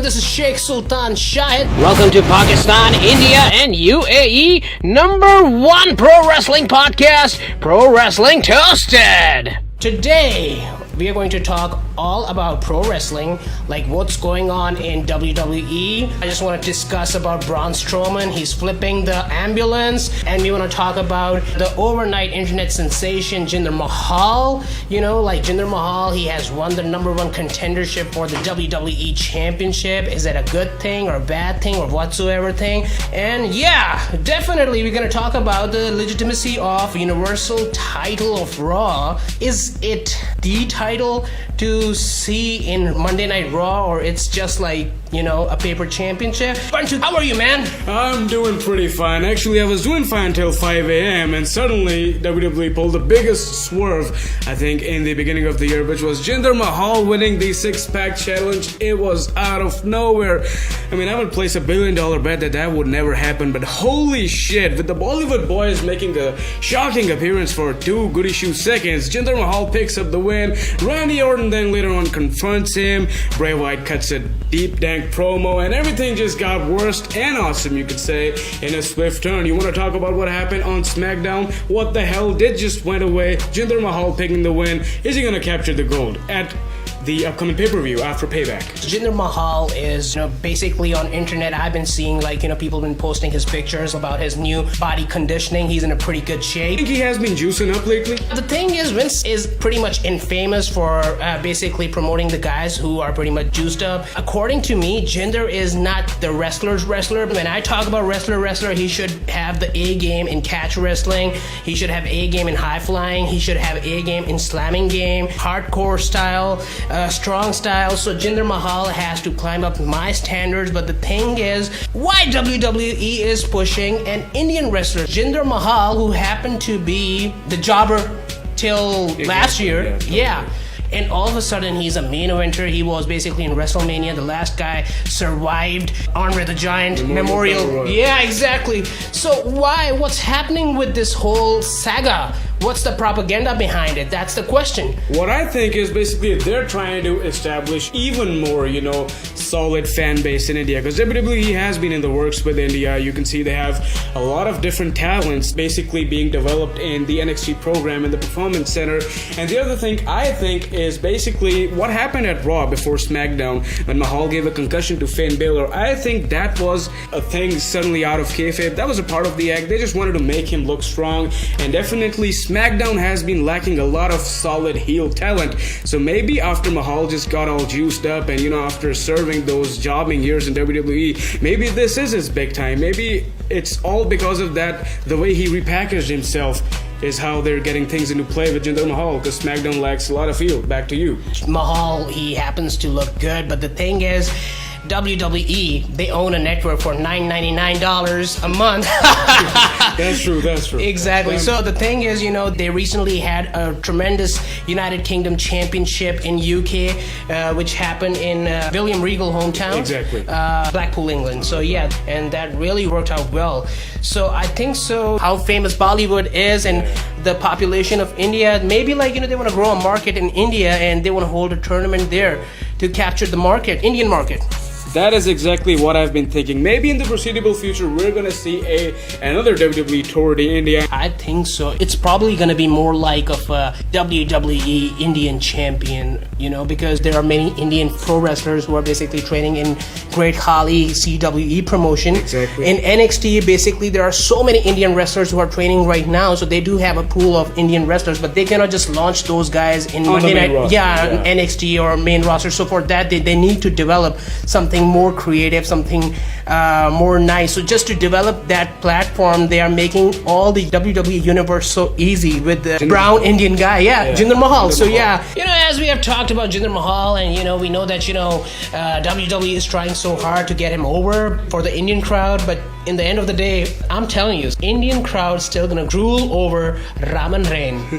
This is Sheikh Sultan Shahid. Welcome to Pakistan, India, and UAE #1 pro wrestling podcast, Pro Wrestling Toasted. Today, we are going to talk all about pro wrestling, like what's going on in WWE. I just want to discuss about Braun Strowman. He's flipping the ambulance. And we want to talk about the overnight internet sensation, Jinder Mahal. You know, like Jinder Mahal, he has won the #1 contendership for the WWE Championship. Is that a good thing or a bad thing or whatsoever thing? And yeah, definitely we're going to talk about the legitimacy of Universal title of Raw. Is it the title to see in Monday Night Raw, or it's just like, you know, a paper championship? Bantu, how are you, man? I'm doing pretty fine. Actually, I was doing fine till 5 a.m. and suddenly WWE pulled the biggest swerve, I think, in the beginning of the year, which was Jinder Mahal winning the six-pack challenge. It was out of nowhere. I mean, I would place $1 billion bet that would never happen, but holy shit, with the Bollywood boys making a shocking appearance for 2 goody shoe seconds, Jinder Mahal picks up the win. Randy Orton then later on confronts him. Bray Wyatt cuts a deep dank promo, and everything just got worse and awesome, you could say, in a swift turn. You want to talk about what happened on SmackDown? What the hell did just went away? Jinder Mahal picking the win. Is he going to capture the gold at the upcoming pay-per-view after Payback? Jinder Mahal is, basically on internet, I've been seeing, people have been posting his pictures about his new body conditioning. He's in a pretty good shape. I think he has been juicing up lately. The thing is, Vince is pretty much infamous for basically promoting the guys who are pretty much juiced up. According to me, Jinder is not the wrestler's wrestler. When I talk about wrestler, he should have the A game in catch wrestling. He should have A game in high flying. He should have A game in slamming game, hardcore style, strong style. So Jinder Mahal has to climb up my standards. But the thing is, why WWE is pushing an Indian wrestler, Jinder Mahal, who happened to be the jobber till last year. Yeah. And all of a sudden, he's a main eventer. He was basically in WrestleMania. The last guy survived Andre the Giant Memorial. Yeah, exactly. So why? What's happening with this whole saga? What's the propaganda behind it? That's the question. What I think is basically they're trying to establish even more, solid fan base in India. Because WWE has been in the works with India. You can see they have a lot of different talents basically being developed in the NXT program in the Performance Center. And the other thing I think is basically what happened at Raw before SmackDown when Mahal gave a concussion to Finn Balor. I think that was a thing suddenly out of kayfabe. That was a part of the act. They just wanted to make him look strong. And definitely SmackDown has been lacking a lot of solid heel talent. So maybe after Mahal just got all juiced up and, after serving those jobbing years in WWE, maybe this is his big time. Maybe it's all because of that, the way he repackaged himself is how they're getting things into play with Jinder Mahal, because SmackDown lacks a lot of heel. Back to you. Mahal, he happens to look good, but the thing is, WWE, they own a network for $9.99 a month. That's true. Exactly. So the thing is, they recently had a tremendous United Kingdom Championship in UK, which happened in William Regal hometown. Exactly. Blackpool, England. So yeah, and that really worked out well. So I think so, how famous Bollywood is and the population of India, maybe they want to grow a market in India and they want to hold a tournament there to capture the market, Indian market. That is exactly what I've been thinking. Maybe in the foreseeable future, we're going to see another WWE tour to India. I think so. It's probably going to be more like of a WWE Indian champion, because there are many Indian pro wrestlers who are basically training in Great Khali CWE promotion. Exactly. In NXT, basically, there are so many Indian wrestlers who are training right now, so they do have a pool of Indian wrestlers, but they cannot just launch those guys in Monday Night, NXT or main roster. So for that, they need to develop something more creative, something more nice. So just to develop that platform, they are making all the WWE universe so easy with the brown Indian guy, Jinder Mahal. As we have talked about Jinder Mahal, and we know that WWE is trying so hard to get him over for the Indian crowd, but in the end of the day, I'm telling you, Indian crowd still gonna drool over Raman Reigns.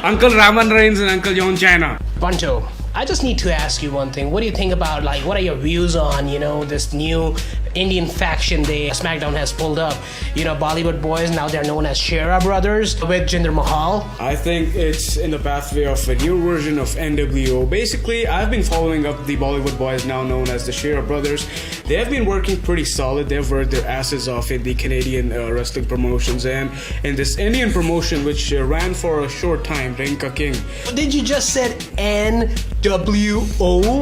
Uncle Raman Reigns and Uncle John China. Pancho, I just need to ask you one thing. What do you think about, like, what are your views on, this new Indian faction SmackDown has pulled up? Bollywood boys, now they're known as Shera Brothers with Jinder Mahal. I think it's in the pathway of a new version of NWO. Basically, I've been following up the Bollywood boys, now known as the Shera Brothers. They have been working pretty solid. They've worked their asses off in the Canadian wrestling promotions, and in this Indian promotion, which ran for a short time, Rinka King. Did you just said NWO?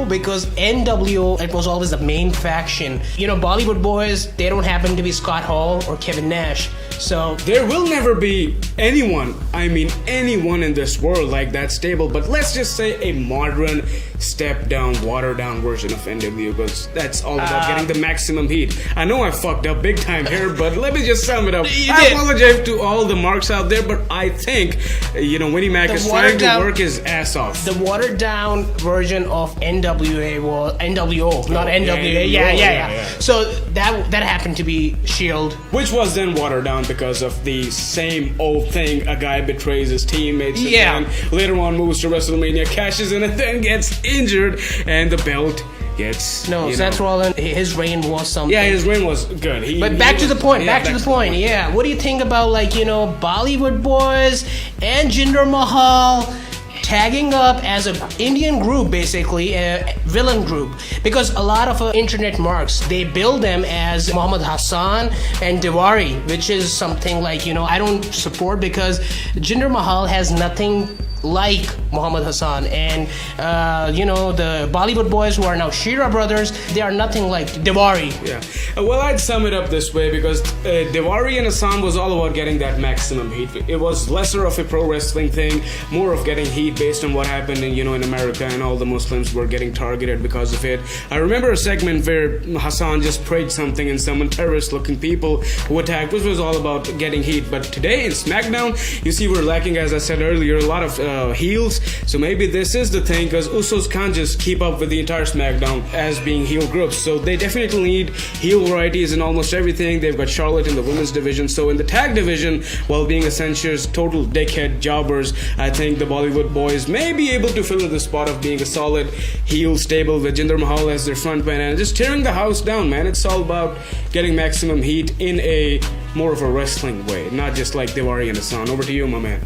Because NWO, it was always the main faction. Bollywood boys, they don't happen to be Scott Hall or Kevin Nash. So there will never be anyone in this world like that stable, but let's just say a modern, step down, watered down version of NWO, because that's all about getting the maximum heat. I know I fucked up big time here, but let me just sum it up. I apologize to all the marks out there, but I think Winnie Mac is trying to work his ass off. The watered down version of NWO, not NWA. Yeah. So that happened to be Shield, which was then watered down because of the same old thing. A guy betrays his teammates, and then later on moves to WrestleMania, cashes in, and then gets injured, and the belt gets... No, Seth Rollins, his reign was something. Yeah, his reign was good. But back to the point. Yeah, what do you think about, Bollywood boys and Jinder Mahal tagging up as an Indian group, basically a villain group? Because a lot of internet marks, they build them as Muhammad Hassan and Diwari, which is something I don't support, because Jinder Mahal has nothing like Muhammad Hassan, and the Bollywood boys who are now Shera Brothers, they are nothing like Diwari. Yeah. Well, I'd sum it up this way, because Diwari and Hassan was all about getting that maximum heat. It was lesser of a pro wrestling thing, more of getting heat based on what happened in America, and all the Muslims were getting targeted because of it. I remember a segment where Hassan just prayed something and summoned terrorist-looking people who attacked, which was all about getting heat. But today in SmackDown, you see we're lacking, as I said earlier, a lot of heels. So maybe this is the thing, because Usos can't just keep up with the entire SmackDown as being heel groups. So they definitely need heel varieties in almost everything. They've got Charlotte in the women's division. So in the tag division, while being Accenture's total dickhead jobbers, I think the Bollywood boys may be able to fill in the spot of being a solid heel stable with Jinder Mahal as their frontman and just tearing the house down, man. It's all about getting maximum heat in a more of a wrestling way, not just like Diwari and Hassan. Over to you, my man.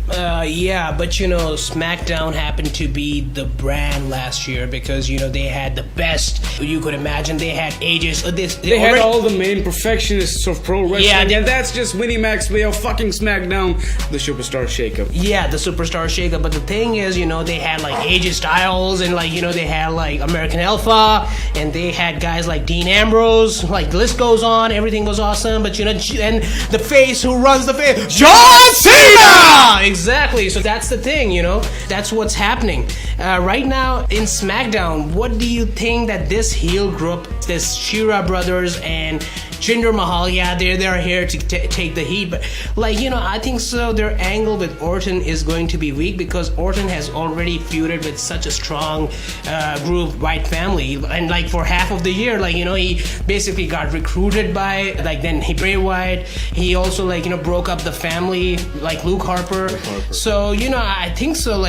Yeah, but SmackDown happened to be the brand last year, because they had the best you could imagine. They had ages. They had all the main perfectionists of pro wrestling, and that's just Winnie Mac's way of fucking SmackDown, the superstar shakeup. Yeah, the superstar shakeup. But the thing is, they had AJ Styles, and they had American Alpha, and they had guys like Dean Ambrose. The list goes on. Everything was awesome, but and the face who runs the face, John Cena! Exactly. So that's the thing, that's what's happening right now in SmackDown. What do you think that this heel group, this Shera Brothers and Jinder Mahal, they're here to take the heat, but I think so their angle with Orton is going to be weak, because Orton has already feuded with such a strong group, White family, and for half of the year, he basically got recruited by then Bray Wyatt. He also broke up the family, Luke Harper. So I think so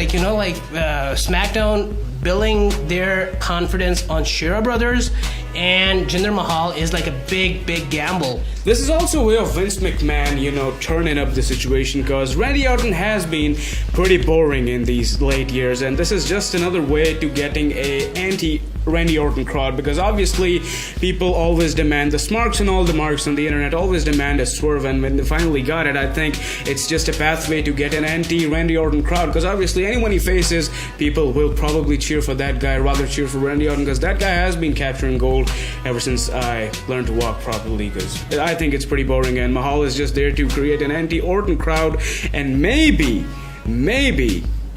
SmackDown building their confidence on Shera Brothers and Jinder Mahal is a big gamble. This is also a way of Vince McMahon, turning up the situation, because Randy Orton has been pretty boring in these late years, and this is just another way to getting a anti-Randy Orton crowd, because obviously people always demand, the smarks and all the marks on the internet always demand a swerve, and when they finally got it, I think it's just a pathway to get an anti-Randy Orton crowd, because obviously anyone he faces, people will probably cheer for that guy, rather cheer for Randy Orton, because that guy has been capturing gold ever since I learned to walk properly, because I think it's pretty boring, and Mahal is just there to create an anti-Orton crowd, and maybe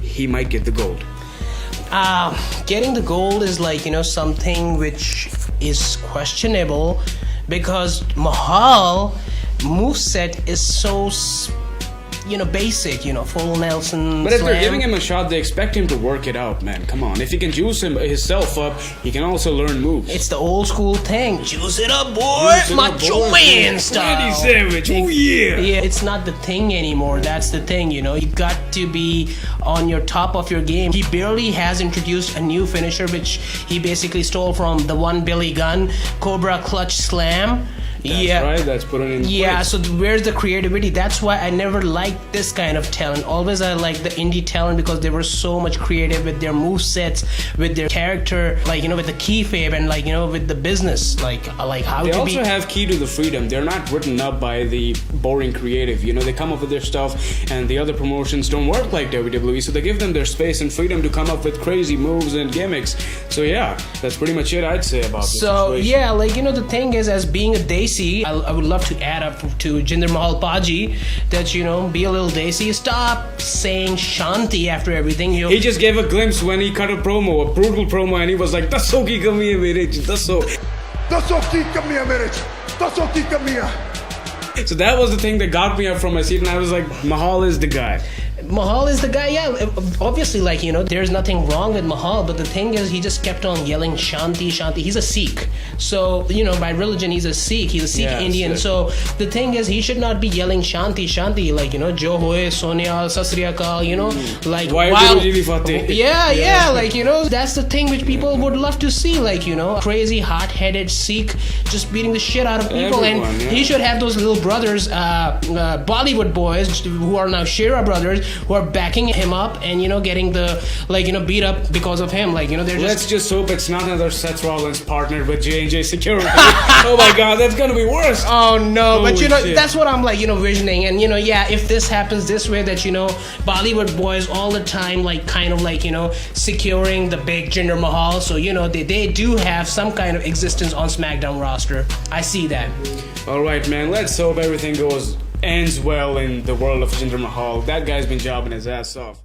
he might get the gold. Getting the gold is something which is questionable, because Mahal moveset is so basic, full Nelson But if they're slam. giving him a shot, they expect him to work it out, man. Come on. If he can juice himself up, he can also learn moves. It's the old school thing. Juice it up, boy. Juice it up, Macho boy. man style. Randy Savage. Oh, yeah. Yeah, it's not the thing anymore. That's the thing, You got to be on your top of your game. He barely has introduced a new finisher, which he basically stole from the one Billy Gunn, Cobra Clutch Slam. That's right. That's put it in place. So where's the creativity? That's why I never liked this kind of talent. Always I liked the indie talent because they were so much creative with their move sets, with their character, with the kayfabe and with the business, like how They to also be. have key to the freedom. They're not written up by the boring creative. They come up with their stuff, and the other promotions don't work like WWE, so they give them their space and freedom to come up with crazy moves and gimmicks. So yeah, that's pretty much it I'd say about this situation. Yeah, the thing is, as being a Desi, I would love to add up to Jinder Mahal Paji that be a little Desi. Stop saying Shanti after everything. He just gave a glimpse when he cut a brutal promo, and he was like, "Dasso ki kami hai mere ch, dasso." So that was the thing that got me up from my seat, and I was like, Mahal is the guy. Mahal is the guy, yeah. Obviously, there's nothing wrong with Mahal, but the thing is, he just kept on yelling Shanti, Shanti. He's a Sikh. So, by religion, he's a Sikh. He's a Sikh Indian. So, the thing is, he should not be yelling Shanti, Shanti, Jo hoye, Sonyal, Sasriyakal, Yeah, that's the thing which people would love to see, crazy, hot-headed Sikh just beating the shit out of people. He should have those little brothers, Bollywood boys, who are now Shera brothers, who are backing him up and getting the beat up because of him. Let's just hope it's not another Seth Rollins partnered with J&J Security. Oh my God, that's gonna be worse. Oh no, but shit. that's what I'm visioning. And if this happens this way, that Bollywood boys all the time securing the big Jinder Mahal, so they do have some kind of existence on SmackDown roster. I see that. All right, man. Let's hope everything ends well in the world of Jinder Mahal. That guy's been jobbing his ass off.